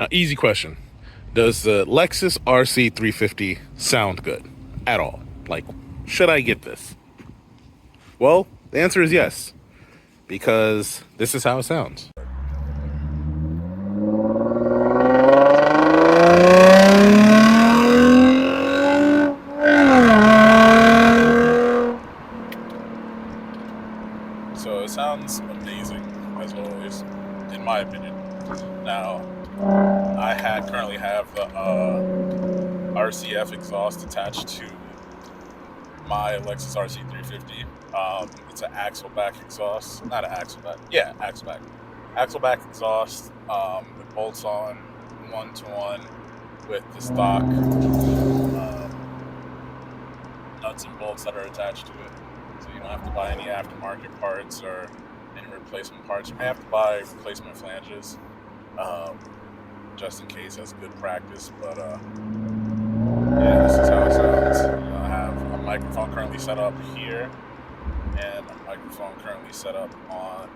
Now, easy question. Does the Lexus RC 350 sound good at all? Like, should I get this? Well, the answer is yes, because this is how it sounds. So it sounds amazing, as always, in my opinion. Now, currently have the RCF exhaust attached to my Lexus RC 350. It's an axle-back exhaust, not an axle-back. Yeah, axle-back. Axle-back exhaust. It bolts on one-to-one with the stock nuts and bolts that are attached to it. So you don't have to buy any aftermarket parts or any replacement parts. You may have to buy replacement flanges, just in case as good practice. But yeah, this is how it sounds. I have a microphone currently set up here, and a microphone currently set up on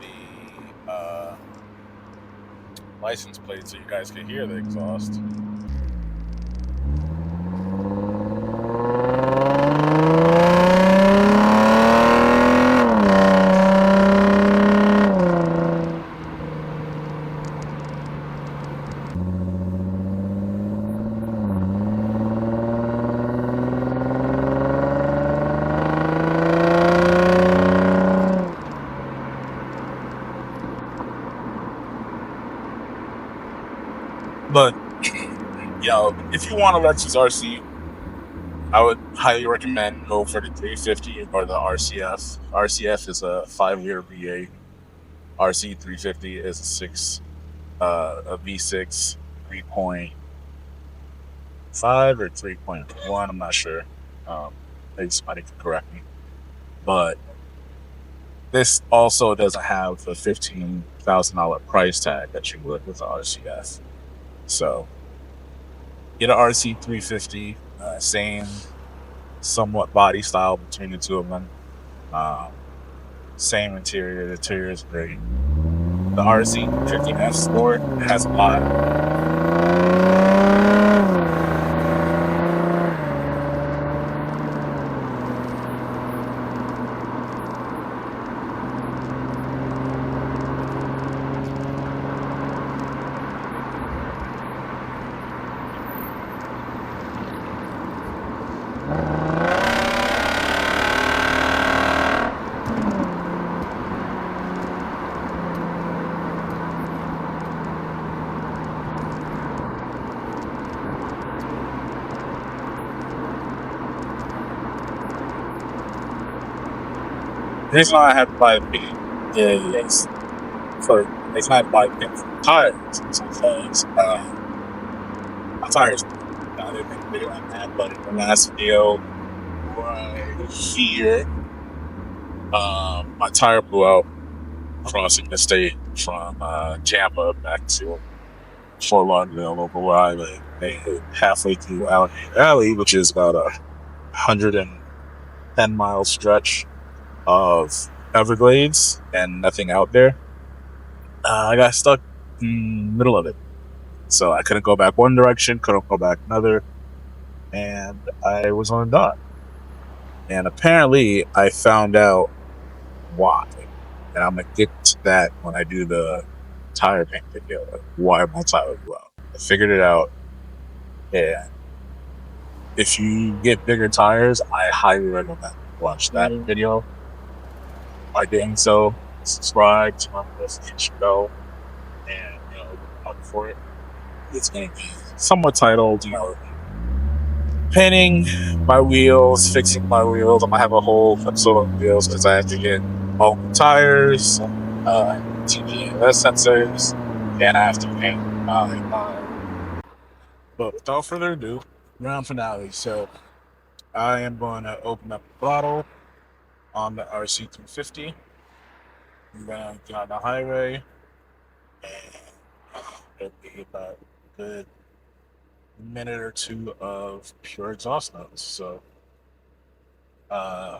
the license plate, so you guys can hear the exhaust. But if you want a Lexus RC, I would highly recommend go for the 350 or the RCF. RCF is a 5-liter V8. RC 350 is a V6 3.5 or 3.1. I'm not sure. Maybe somebody can correct me. But this also doesn't have the $15,000 price tag that you would with the RCF. So get an RC 350, same somewhat body style between the two of them. Same interior. The interior is great. The RC 50S Sport has a lot. The reason why I have to buy the big is for it's not buy big for tires. It's because my tires. They've been bigger than that, but in the last video right here, my tire blew out crossing the state from Tampa back to Fort Lauderdale over where I live. They hit halfway through Alligator Alley, which is about 110-mile stretch of Everglades and nothing out there. I got stuck in the middle of it. So I couldn't go back one direction, couldn't go back another, and I was on a dot. And apparently I found out why. And I'm gonna get to that when I do the tire paint video, like why my tire blew out. I figured it out. And if you get bigger tires, I highly recommend watch that video. By doing so, subscribe to my investigation show, and look for it. It's going to be somewhat titled, painting my wheels, fixing my wheels. I'm gonna have a whole episode on wheels because I have to get all the tires, TVS sensors, and I have to paint. But without further ado, round finale. So I am going to open up the throttle on the RC350. I'm going to get on the highway, and it'll be about a good minute or two of pure exhaust notes. So, yeah.